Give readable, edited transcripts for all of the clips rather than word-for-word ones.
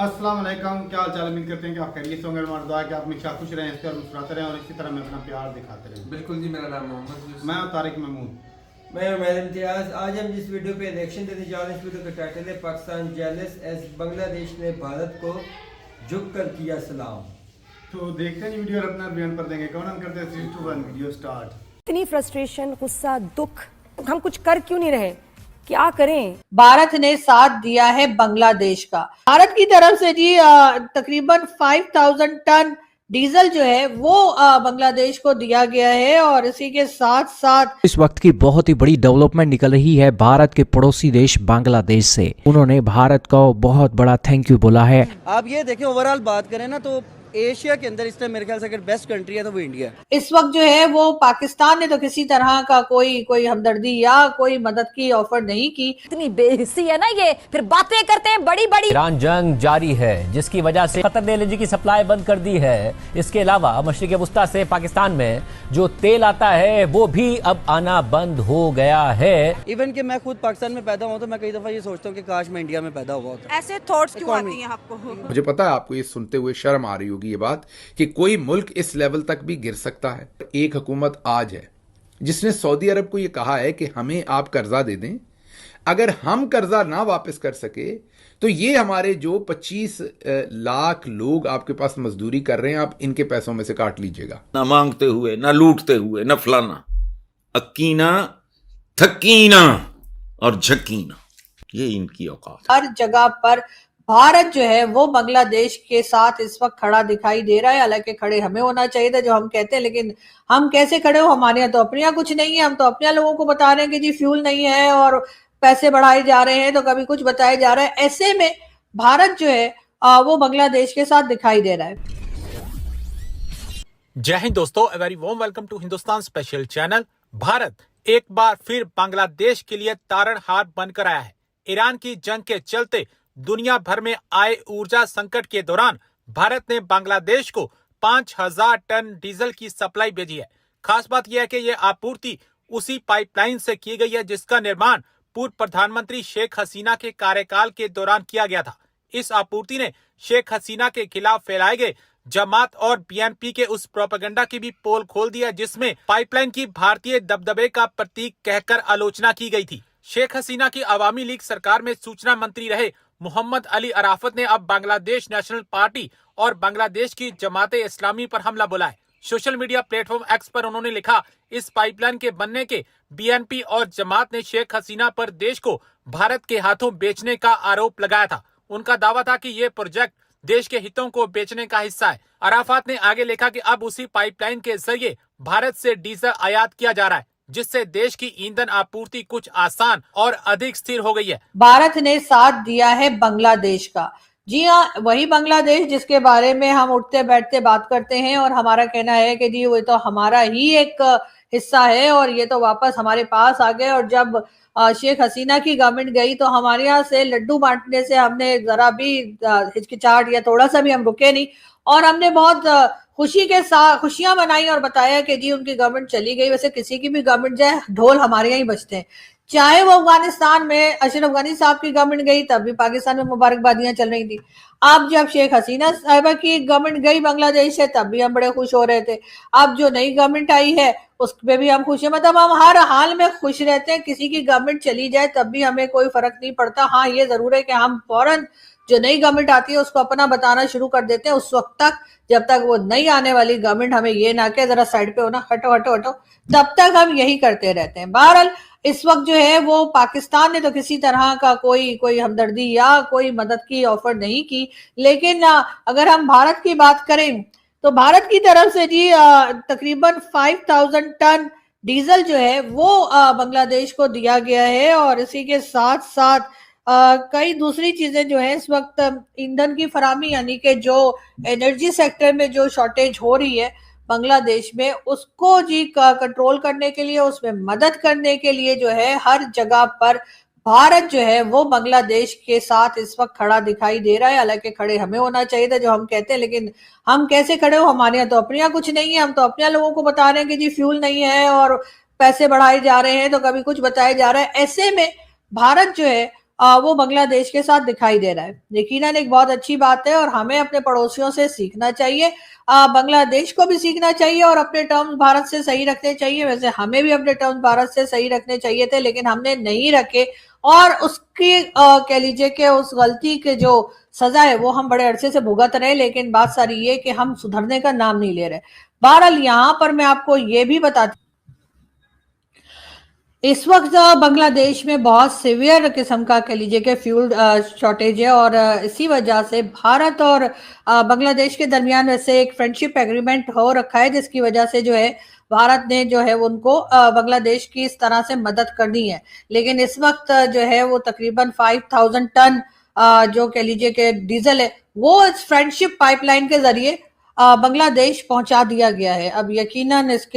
अस्सलाम वालेकुम, क्या हाल चाल। उम्मीद करते हैं कि आप खैरियत से होंगे। हमारा दुआ है कि आप हमेशा खुश रहें, इस पर मुस्कुराते रहें और इसी तरह में अपना प्यार दिखाते रहें। बिल्कुल जी। मेरा नाम मोहम्मद यूसुफ। मैं तारिक महमूद। मैं उमैर इम्तियाज। आज हम जिस वीडियो पे रिएक्शन देने जा रहे हैं, इस वीडियो का टाइटल है पाकिस्तान जेलस एज बांग्लादेश ने भारत को झुक कर किया सलाम। तो देखते हैं वीडियो और अपना बयान पर देंगे। कौन हम करते हैं 3, 2, 1 वीडियो स्टार्ट। इतनी फ्रस्ट्रेशन, गुस्सा, दुख, हम कुछ कर क्यों नहीं रहे? क्या करें? भारत ने साथ दिया है बांग्लादेश का। भारत की तरफ से जी तकरीबन 5000 टन डीजल जो है वो बांग्लादेश को दिया गया है और इसी के साथ साथ इस वक्त की बहुत ही बड़ी डेवलपमेंट निकल रही है भारत के पड़ोसी देश बांग्लादेश से। उन्होंने भारत को बहुत बड़ा थैंक यू बोला है। आप ये देखें, ओवरऑल बात करें ना तो एशिया के अंदर इस टाइम मेरे ख्याल से अगर बेस्ट कंट्री है तो वो इंडिया है। इस वक्त जो है वो पाकिस्तान ने तो किसी तरह का कोई हमदर्दी या कोई मदद की ऑफर नहीं की। इतनी बेहिस्सी है ना ये, फिर बातें करते हैं बड़ी बड़ी। ईरान जंग जारी है जिसकी वजह से कतर ने एलएनजी की सप्लाई बंद कर दी है। इसके अलावा मशरिक वस्ता से पाकिस्तान में जो तेल आता है वो भी अब आना बंद हो गया है। इवन कि मैं खुद पाकिस्तान में पैदा हुआ तो मैं कई दफा ये सोचता हूँ कि काश मैं इंडिया में पैदा हुआ होता। ऐसे थॉट्स क्यों आती हैं आपको? मुझे पता है आपको ये सुनते हुए शर्म आ रही होगी ये बात कि कोई मुल्क इस लेवल तक भी गिर सकता है। एक हुकूमत आज है जिसने सऊदी अरब को ये कहा है कि हमें आप कर्जा दे दें, अगर हम कर्जा ना वापस कर सके तो ये हमारे जो 25 लाख लोग आपके पास मजदूरी कर रहे हैं आप इनके पैसों में से काट लीजिएगा। ना मांगते हुए, ना लूटते हुए, ना फलाना, अकीना, थकीना और झकीना, ये इनकी औकात। हर जगह पर भारत जो है वो बांग्लादेश के साथ इस वक्त खड़ा दिखाई दे रहा है। हालांकि खड़े हमें होना चाहिए था जो हम कहते हैं, लेकिन हम कैसे खड़े हो? हमारे यहाँ तो अपने यहाँ कुछ नहीं है। हम तो अपने लोगों को बता रहे हैं कि जी फ्यूल नहीं है और पैसे बढ़ाए जा रहे हैं, तो कभी कुछ बताया जा रहा है। ऐसे में भारत जो है वो बांग्लादेश के साथ दिखाई दे रहा है। जय हिंद दोस्तों, a very warm welcome to Hindustan special channel. Bharat एक बार फिर बांग्लादेश के लिए तारणहार बनकर आया है। ईरान की जंग के चलते दुनिया भर में आए ऊर्जा संकट के दौरान भारत ने बांग्लादेश को 5000 टन डीजल की सप्लाई भेजी है। खास बात यह है कि यह आपूर्ति उसी पाइपलाइन से की गई है जिसका निर्माण पूर्व प्रधानमंत्री शेख हसीना के कार्यकाल के दौरान किया गया था। इस आपूर्ति ने शेख हसीना के खिलाफ फैलाए गए जमात और बीएनपी के उस प्रोपेगेंडा की भी पोल खोल दिया जिसमें पाइपलाइन की भारतीय दबदबे का प्रतीक कहकर आलोचना की गई थी। शेख हसीना की अवामी लीग सरकार में सूचना मंत्री रहे मोहम्मद अली अराफत ने अब बांग्लादेश नेशनल पार्टी और बांग्लादेश की जमाते इस्लामी पर हमला बोला है। सोशल मीडिया प्लेटफॉर्म एक्स पर उन्होंने लिखा, इस पाइपलाइन के बनने के बीएनपी और जमात ने शेख हसीना पर देश को भारत के हाथों बेचने का आरोप लगाया था। उनका दावा था कि ये प्रोजेक्ट देश के हितों को बेचने का हिस्सा है। अराफात ने आगे लिखा कि अब उसी पाइपलाइन के जरिए भारत से डीजल आयात किया जा रहा है जिससे देश की ईंधन आपूर्ति कुछ आसान और अधिक स्थिर हो गई है। भारत ने साथ दिया है बांग्लादेश का। जी हाँ, वही बांग्लादेश जिसके बारे में हम उठते बैठते बात करते हैं और हमारा कहना है कि जी वो तो हमारा ही एक हिस्सा है और ये तो वापस हमारे पास आ गए। और जब शेख हसीना की गवर्नमेंट गई तो हमारे यहाँ से लड्डू बांटने से हमने जरा भी हिचकिचाहट या थोड़ा सा भी हम रुके नहीं और हमने बहुत खुशी के साथ खुशियां मनाई और बताया कि जी उनकी गवर्नमेंट चली गई। वैसे किसी की भी गवर्नमेंट जाए ढोल हमारे यहाँ ही बजते हैं। चाहे वो अफगानिस्तान में अशरफ गनी साहब की गवर्नमेंट गई तब भी पाकिस्तान में मुबारकबादियां चल रही थी। अब जब शेख हसीना साहिबा की गवर्नमेंट गई बांग्लादेश से तब भी हम बड़े खुश हो रहे थे। अब जो नई गवर्नमेंट आई है उस पे भी हम खुश हैं। मतलब हम हर हाल में खुश रहते हैं। किसी की गवर्नमेंट चली जाए तब भी हमें कोई फर्क नहीं पड़ता। हाँ, ये जरूर है कि हम फौरन जो नई गवर्नमेंट आती है उसको अपना बताना शुरू कर देते हैं उस वक्त तक जब तक वो नई आने वाली गवर्नमेंट हमें ये ना के जरा साइड पे होना, हटो हटो हटो, तब तक हम यही करते रहते हैं। बहरहाल इस वक्त जो है वो पाकिस्तान ने तो किसी तरह का कोई हमदर्दी या कोई मदद की ऑफर नहीं की। लेकिन अगर हम भारत की बात करें तो भारत की तरफ से जी तकरीबन 5000 टन डीजल जो है वो बांग्लादेश को दिया गया है और इसी के साथ साथ कई दूसरी चीजें जो है इस वक्त ईंधन की फरामी यानी कि जो एनर्जी सेक्टर में जो शॉर्टेज हो रही है बांग्लादेश में उसको जी कंट्रोल करने के लिए, उसमें मदद करने के लिए जो है हर जगह पर भारत जो है वो बांग्लादेश के साथ इस वक्त खड़ा दिखाई दे रहा है। हालांकि खड़े हमें होना चाहिए था जो हम कहते हैं, लेकिन हम कैसे खड़े हो? हमारे यहाँ तो अपने यहाँ कुछ नहीं है। हम तो अपने लोगों को बता रहे हैं कि जी फ्यूल नहीं है और पैसे बढ़ाए जा रहे हैं, तो कभी कुछ बताया जा रहा है। ऐसे में भारत जो है वो बांग्लादेश के साथ दिखाई दे रहा है। यकीनन एक बहुत अच्छी बात है और हमें अपने पड़ोसियों से सीखना चाहिए, बांग्लादेश को भी सीखना चाहिए और अपने टर्म्स भारत से सही रखने चाहिए। वैसे हमें भी अपने टर्म्स भारत से सही रखने चाहिए थे, लेकिन हमने नहीं रखे और उसकी कह लीजिए कि उस गलती के जो सजा है वो हम बड़े अरसे से भुगत रहे, लेकिन बात सारी ये कि हम सुधरने का नाम नहीं ले रहे। बहरहाल यहाँ पर मैं आपको ये भी बताती, इस वक्त बांग्लादेश में बहुत सीवियर किस्म का कह लीजिए कि फ्यूल शॉर्टेज है और इसी वजह से भारत और बांग्लादेश के दरमियान वैसे एक फ्रेंडशिप एग्रीमेंट हो रखा है, जिसकी वजह से जो है भारत ने जो है उनको बांग्लादेश की इस तरह से मदद करनी है। लेकिन इस वक्त जो है वो तकरीबन 5000 टन जो कह लीजिए कि डीजल है वो इस फ्रेंडशिप पाइपलाइन के जरिए बांग्लादेश पहुंचा दिया गया है। अब यकीनन इस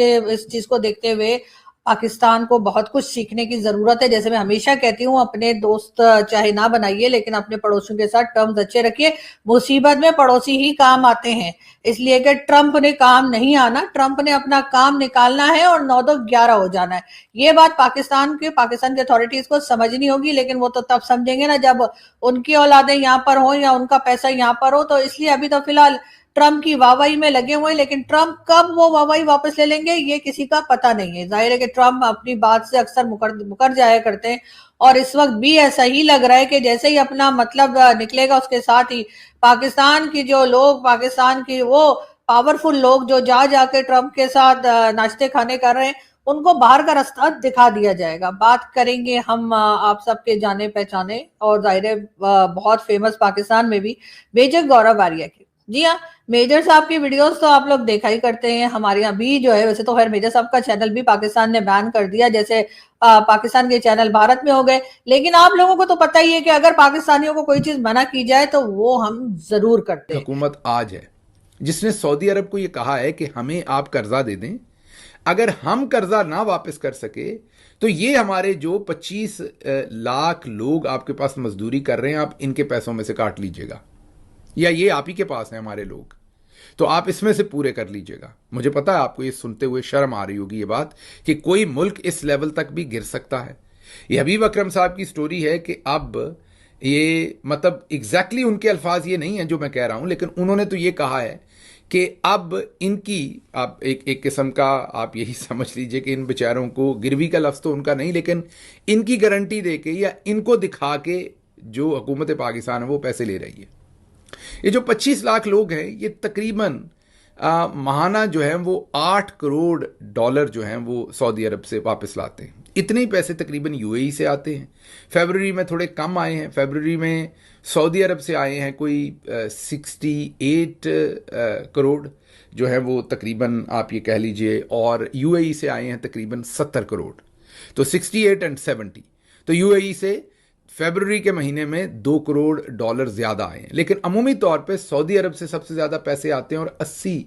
चीज को देखते हुए पाकिस्तान को बहुत कुछ सीखने की जरूरत है। जैसे मैं हमेशा कहती हूँ, अपने दोस्त चाहे ना बनाइए लेकिन अपने पड़ोसियों के साथ टर्म्स अच्छे रखिए। मुसीबत में पड़ोसी ही काम आते हैं, इसलिए कि ट्रंप ने काम नहीं आना, ट्रंप ने अपना काम निकालना है और 9-2-11 हो जाना है। ये बात पाकिस्तान के अथॉरिटीज को समझनी होगी, लेकिन वो तो तब समझेंगे ना जब उनकी औलादें यहाँ पर हो या उनका पैसा यहाँ पर हो। तो इसलिए अभी तो फिलहाल ट्रंप की वाहवाही में लगे हुए हैं, लेकिन ट्रंप कब वो वाहवाही वापस ले लेंगे ये किसी का पता नहीं है। जाहिर है कि ट्रंप अपनी बात से अक्सर मुकर जाया करते हैं और इस वक्त भी ऐसा ही लग रहा है कि जैसे ही अपना मतलब निकलेगा उसके साथ ही पाकिस्तान की जो लोग, पाकिस्तान की वो पावरफुल लोग जो जाके ट्रंप के साथ नाश्ते खाने कर रहे हैं, उनको बाहर का रास्ता दिखा दिया जाएगा। बात करेंगे हम आप सबके जाने पहचाने और जाहिर है बहुत फेमस पाकिस्तान में भी मेजर गौरव आर्या की। जी हाँ, मेजर साहब की वीडियोस तो आप लोग देखा ही करते हैं। हमारे यहाँ भी जो है, वैसे तो खैर मेजर साहब का चैनल भी पाकिस्तान ने बैन कर दिया, जैसे पाकिस्तान के चैनल भारत में हो गए। लेकिन आप लोगों को तो पता ही है कि अगर पाकिस्तानियों को कोई चीज मना की जाए तो वो हम जरूर करते हैं। हुकूमत आज है जिसने सऊदी अरब को ये कहा है कि हमें आप कर्जा दे दें, अगर हम कर्जा ना वापस कर सके तो ये हमारे जो 25 लाख लोग आपके पास मजदूरी कर रहे हैं, आप इनके पैसों में से काट लीजिएगा, या ये आप ही के पास हैं हमारे लोग, तो आप इसमें से पूरे कर लीजिएगा। मुझे पता है आपको ये सुनते हुए शर्म आ रही होगी ये बात कि कोई मुल्क इस लेवल तक भी गिर सकता है। ये हबीब अकरम साहब की स्टोरी है कि अब ये मतलब एग्जैक्टली उनके अल्फाज ये नहीं है जो मैं कह रहा हूं, लेकिन उन्होंने तो ये कहा है कि अब इनकी आप एक किस्म का आप यही समझ लीजिए कि इन बेचारों को, गिरवी का लफ्ज़ तो उनका नहीं, लेकिन इनकी गारंटी दे के या इनको दिखा के जो हुकूमत पाकिस्तान है वो पैसे ले रही है। ये जो 25 लाख लोग हैं ये तकरीबन महाना जो है वो 8 करोड़ डॉलर जो हैं वो सऊदी अरब से वापस लाते हैं। इतने ही पैसे तकरीबन यूएई से आते हैं। फरवरी में थोड़े कम आए हैं, फरवरी में सऊदी अरब से आए हैं कोई 68 करोड़ जो है वो तकरीबन आप ये कह लीजिए, और यूएई से आए हैं तकरीबन 70 करोड़, तो 68 एंड 70। तो यूएई से फरवरी के महीने में 2 करोड़ डॉलर ज़्यादा आए हैं। लेकिन अमूमी तौर पे सऊदी अरब से सबसे ज़्यादा पैसे आते हैं और 80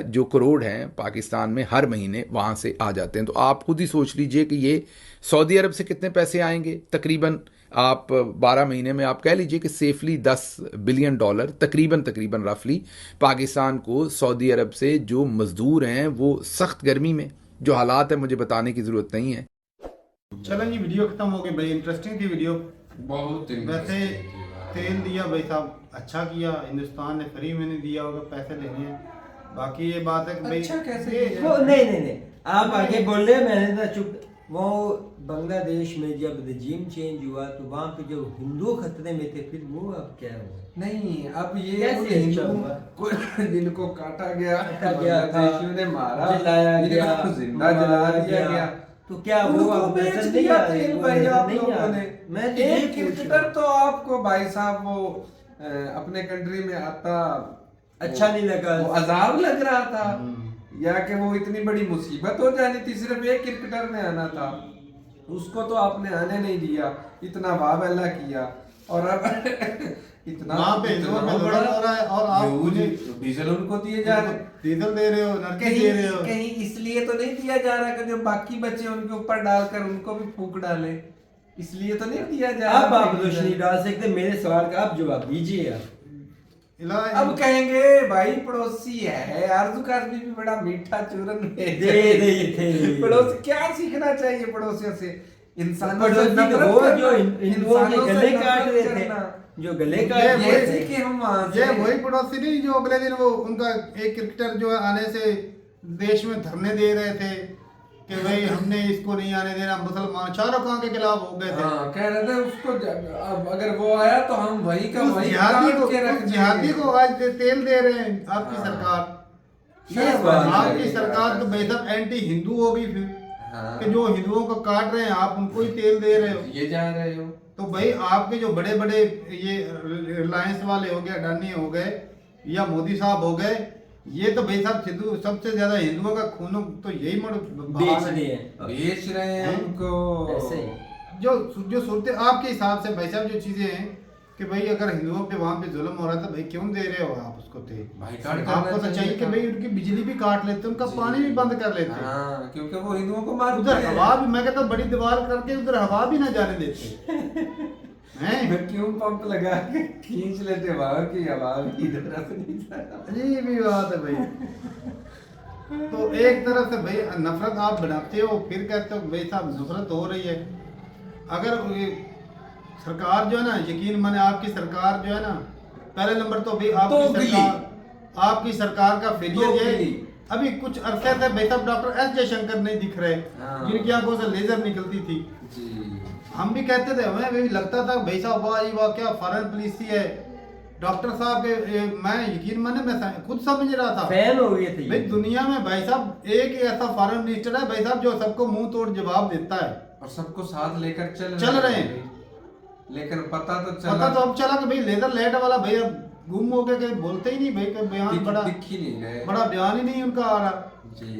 जो करोड़ हैं पाकिस्तान में हर महीने वहाँ से आ जाते हैं। तो आप खुद ही सोच लीजिए कि ये सऊदी अरब से कितने पैसे आएंगे। तकरीबन आप 12 महीने में आप कह लीजिए कि सेफली 10 बिलियन डॉलर तकरीबन रफली पाकिस्तान को सऊदी अरब से जो मजदूर हैं वो सख्त गर्मी में जो हालात है मुझे बताने की ज़रूरत नहीं है। चलें जी, वीडियो खत्म हो गई। बड़ी इंटरेस्टिंग थी वीडियो, बहुत वैसे तेल दिया भाई साहब, अच्छा किया। हिंदुस्तान ने फ्री में नहीं दिया होगा, पैसे लेने हैं। बाकी ये बात है कि भाई अच्छा कैसे वो नहीं आप आगे बोल रहे, मैंने तो चुप। वो बांग्लादेश में जब रजीम चेंज हुआ तो वहाँ पे जो हिंदू खतरे में थे, फिर वो अब क्या हुआ? नहीं, अब ये हिंदू जिनको काटा गया ने मारा, जिंदा जला दिया गया, तो क्या वो ऑपरेशन नहीं आते भाई आप लोगों ने? मैं एक क्रिकेटर तो आपको भाई साहब वो अपने कंट्री में आता अच्छा नहीं लगा, वो अजाब लग रहा था, या कि वो इतनी बड़ी मुसीबत हो जानी थी, सिर्फ एक क्रिकेटर ने आना था, उसको तो आपने आने नहीं दिया, इतना वाह किया, और अब इतना बड़ा हो रहा है और आप डीजल उनको दिए जा रहे, डीजल दे रहे हो, नरकी दे रहे हो। कहीं इसलिए तो नहीं दिया जा रहा कि जो बाकी बच्चे उनके ऊपर डालकर उनको भी फूंक डाले, इसलिए तो नहीं दिया जा रहा। अब आप दोष नहीं डाल सकते, मेरे सवाल का आप जवाब दीजिए यार। अब कहेंगे भाई पड़ोसी है, आरज़ू काज़मी भी बड़ा मीठा चूरन दे थे। पड़ोसी क्या सीखना चाहिए पड़ोसियों से? इंसानों से पड़ोसी नफरत वो करना, जो हिंदुओं के इंसानों से गले नफरत काट रहे थे, करना। जो गले ये काट रहे वही थे। कि हम वहां ये से वही पड़ोसी नहीं जो अगले दिन वो उनका एक क्रिकेटर जो है आने से देश में धरने दे रहे थे कि भाई हमने इसको नहीं आने देना, मुसलमान शाहरुख खान के खिलाफ हो गए थे। हाँ, कह रहे थे उसको अब अगर वो आया तो हम वही का उस वही जिहादी काट को के रख उस देंगे। जिहादी को आज तेल दे रहे हैं आपकी हाँ। सरकार। ये बात आपकी है। सरकार तो बेशक एंटी हिंदू होगी फिर हाँ। कि जो हिंदुओं को काट रहे हैं आप उनको ही तेल दे रहे हो। ये जा रहे हो तो भाई आपके जो बड़े बड़े ये रिलायंस वाले हो गए, अडानी हो गए या मोदी साहब हो गए, ये तो भाई साहब सिद्धू सबसे ज्यादा हिंदुओं का खून तो यही बेच रहे हैं। बेच रहे हैं उनको। ऐसे ही। जो सूरत आपके हिसाब से भाई साहब जो चीजें हैं कि भाई अगर हिंदुओं पे वहां पे जुल्म हो रहा था, भाई क्यों दे रहे हो आप उसको तेल? भाई काट करना आपको तो चाहिए कि था। भाई उनकी बिजली भी काट लेते, उनका पानी भी बंद कर लेते। हाँ, क्योंकि वो हिंदुओं को मारते उधर हैं। हवा भी, मैं कहता हूँ बड़ी दीवार करके उधर हवा भी ना जाने देते हैं। वैक्यूम पंप लगा के खींच लेते हवा की, हवा की तरफ नहीं जाता। अजीब ही बात है भाई। तो एक तरफ से भाई नफरत आप बनाते हो, फिर कहते हो भाई साहब नफरत हो रही है। अगर ये सरकार जो है ना, यकीन माने आपकी सरकार जो है ना, पहले नंबर तो भाई आपकी सरकार का फेलियर ये अभी कुछ अरसे से भाई साहब डॉक्टर एस जयशंकर नहीं दिख रहे, जिनकी आंखों से लेजर निकलती थी। हम भी कहते थे, हमें भी लगता था भाई साहब वाह जी वाह क्या फॉरेन पॉलिसी है डॉक्टर साहब के। मैं यकीन माने मैं खुद समझ रहा था, फैन हो गए थे भाई दुनिया में भाई साहब एक ही ऐसा फॉरेन मिनिस्टर है भाई साहब जो सबको मुंह तोड़ जवाब देता है और सबको साथ लेकर चल रहे हैं। लेकिन पता तो अब चला कि भाई लेजर लाइट वाला भाई अब गुम हो गया, बोलते ही नहीं भाई का बयान दिख ही नहीं रहे, बड़ा बयान ही नहीं उनका आ रहा।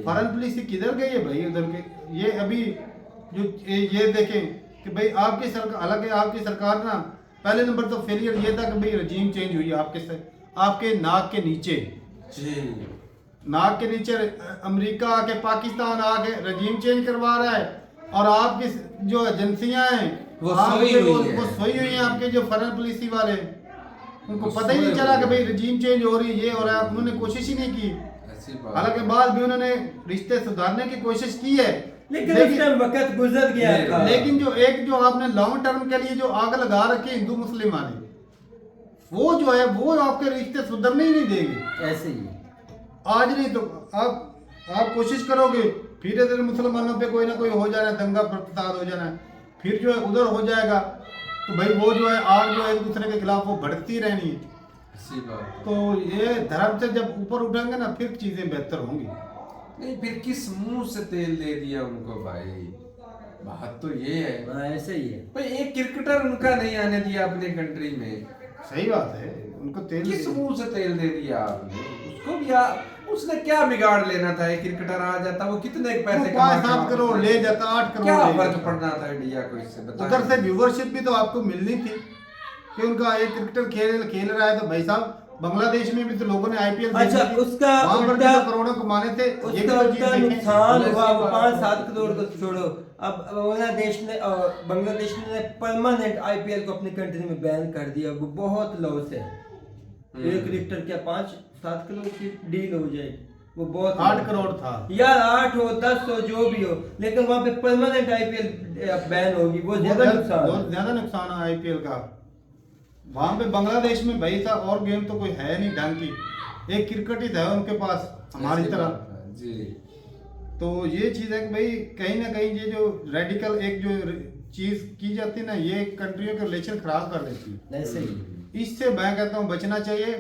फॉरेन पॉलिसी किधर गई है भाई उधर के? ये अभी जो ये देखें कि भाई आपकी सरकार, हालांकि आपकी सरकार ना पहले नंबर तो फेलियर ये था कि भाई रजीम चेंज हुई आपके नाक के नीचे नाक के नीचे अमेरिका आके पाकिस्तान आके रजीम चेंज करवा रहा है, और आपकी जो एजेंसियां हैं वो सोई हुई हैं आपके जो फॉरेन पॉलिसी वाले, उनको पता ही नहीं चला कि भाई रजीम चेंज हो रही है, ये हो रहा है। उन्होंने कोशिश ही नहीं की, हालांकि बाद भी उन्होंने रिश्ते सुधारने की कोशिश की है, लेकिन वक्त गुजर गया था। लेकिन जो आपने लॉन्ग टर्म के लिए जो आग लगा रखी हिंदू मुस्लिम वाले, वो जो है वो आपके रिश्ते सुधरने ही नहीं देंगे। ऐसे ही आज नहीं तो आप कोशिश करोगे, फिर इधर मुसलमानों पे कोई ना कोई हो जाना है, दंगा फसाद हो जाना है, फिर जो है उधर हो जाएगा, तो भाई वो जो है आग जो है एक दूसरे के खिलाफ वो भड़कती रहनी है। तो ये धर्म से जब ऊपर उठेंगे ना फिर चीजें बेहतर होंगी। नहीं, फिर किस मुंह से तेल दे दिया उनको भाई? बात तो ये है। ऐसे ही है भाई, एक क्रिकेटर उनका नहीं आने दिया अपने कंट्री में। सही बात है, उनको तेल किस मुंह से तेल दे दिया आपने उसको भी? उसने क्या बिगाड़ लेना था? एक क्रिकेटर आ जाता, वो कितने पैसे 5-7 करोड़ ले जाता, 8 करोड़ क्या फर्क पड़ना था इंडिया को इससे? उधर से व्यूवरशिप भी तो आपको मिलनी थी कि उनका एक क्रिकेटर खेल रहा है, तो भाई साहब बांग्लादेश में भी तो लोगों ने आईपीएल अच्छा उसका करोड़ों कमाने थे, उसका नुकसान हुआ। वो 5-7 करोड़ को छोड़ो, अब बांग्लादेश ने परमानेंट आईपीएल को अपनी कंट्री में बैन कर दिया। वो बहुत लॉस है। एक क्रिकेटर क्या 5-7 करोड़ की डील हो जाएगी, वो बहुत 8 करोड़ था यार, 8 हो 10 हो जो भी हो, लेकिन वहाँ पे परमानेंट आईपीएल बैन होगी। वो ज्यादा नुकसान है आईपीएल का। वहां पे बांग्लादेश में भाई था और गेम तो कोई है नहीं ढंग की, एक क्रिकेट ही था उनके पास हमारी तरह जी। तो ये चीज है कि भाई कहीं ना कहीं ये जो रेडिकल एक जो चीज की जाती है ना, ये कंट्रियों के रिलेशन खराब कर देती है। ऐसे ही इससे मैं कहता हूँ बचना चाहिए।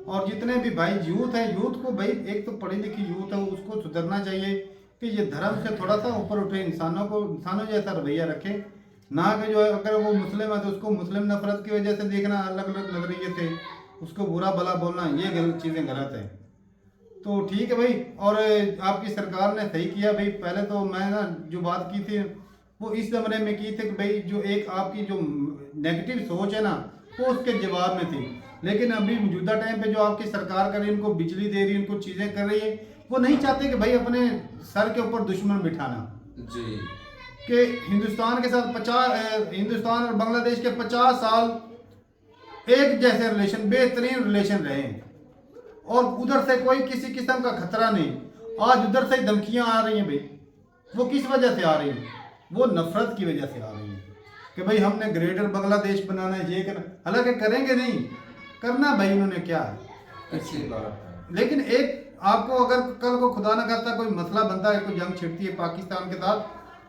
और जितने भी भाई यूथ है, यूथ को भाई एक तो पढ़ी लिखी यूथ है उसको सुधरना चाहिए कि ये धर्म से थोड़ा सा ऊपर उठे, इंसानों जैसा रवैया रखे, ना कि जो है अगर वो मुस्लिम है तो उसको मुस्लिम नफरत की वजह से देखना, अलग अलग नजरिए से उसको बुरा भला बोलना, ये चीज़ें गलत है। तो ठीक है भाई, और आपकी सरकार ने सही किया भाई। पहले तो मैं ना जो बात की थी वो इस जमाने में की थी कि भाई जो एक आपकी जो नेगेटिव सोच है ना वो उसके जवाब में थी, लेकिन अभी मौजूदा टाइम पे जो आपकी सरकार कर रही है, उनको बिजली दे रही है, उनको चीज़ें कर रही है, वो नहीं चाहते कि भाई अपने सर के ऊपर दुश्मन बिठाना जी। कि हिंदुस्तान के साथ हिंदुस्तान और बांग्लादेश के 50 साल एक जैसे रिलेशन, बेहतरीन रिलेशन रहे हैं, और उधर से कोई किसी किस्म का खतरा नहीं। आज उधर से धमकियां आ रही हैं भाई, वो किस वजह से आ रही हैं? वो नफरत की वजह से आ रही है कि भाई हमने ग्रेटर बांग्लादेश बनाना है, ये करना, हालांकि करेंगे नहीं, करना भाई उन्होंने क्या है। अच्छी बात है। लेकिन एक आपको अगर कल को खुदा ना करता कोई मसला बनता है, कोई जंग छिड़ती है पाकिस्तान के साथ,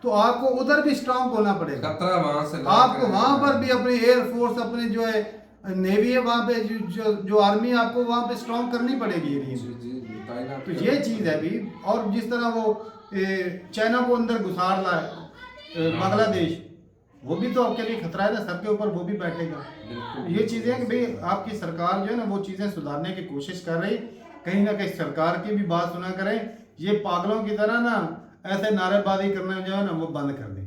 तो आपको उधर भी स्ट्रांग होना पड़ेगा। खतरा वहां से आपको वहां पर भी अपनी एयर फोर्स, अपनी जो है नेवी है वहां पे, जो आर्मी है, आपको वहां पे स्ट्रांग करनी पड़ेगी एरिया। तो ये चीज है भी। और जिस तरह वो चाइना को अंदर घुसार रहा है बांग्लादेश, वो भी तो आपके लिए खतरा है ना, सर के ऊपर वो भी बैठेगा। ये चीजें कि भाई आपकी सरकार जो है ना वो चीजें सुधारने की कोशिश कर रही, कहीं ना कहीं सरकार की भी बात सुना करें। ये पागलों की तरह ना ऐसे नारेबाजी करना जो है ना वो बंद कर दें।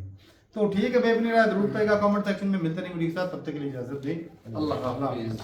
तो ठीक है भाई, अपनी राय जरूर पेगा कमेंट सेक्शन में। मिलते नहीं वीडियो के साथ, तब तक के लिए इजाजत दें। अल्लाह हाफ़िज़।